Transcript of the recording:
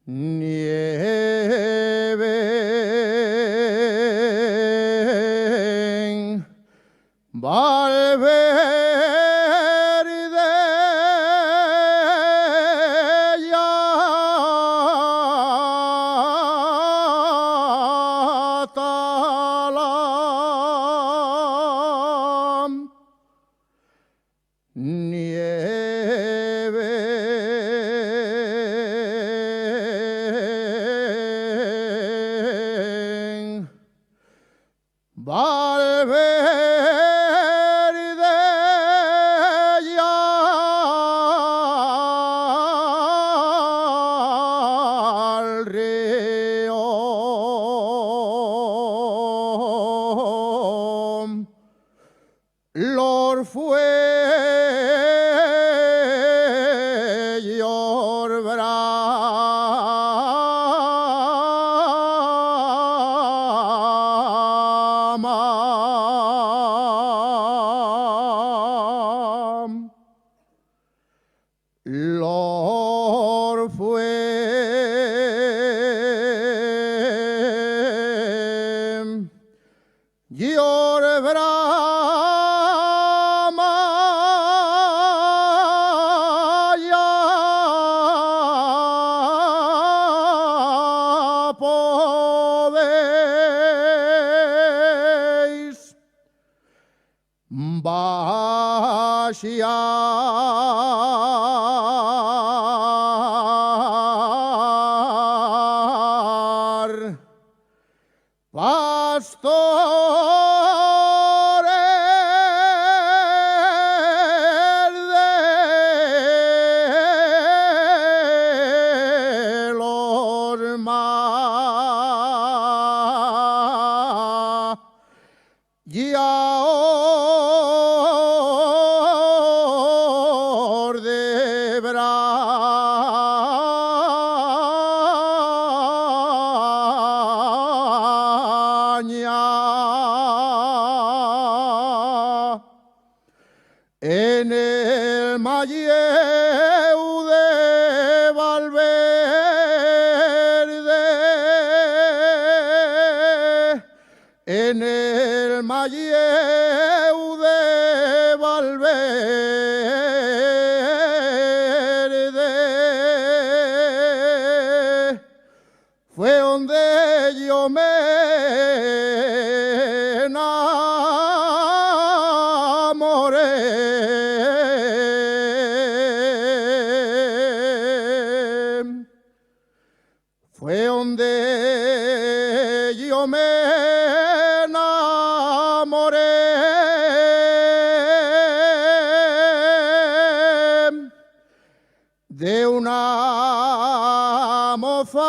Nieve, Valverde, ya talam. Nieve, Valverde, ya al río. Lor fue your Brahma. Lor fue your Brahma, ya podéis vaciar, pastores de los mayores de Braña. En el Malleu de Valverde, en el Malleu de Valverde, fue donde yo me enamoré. Fue donde yo me enamoré de una moza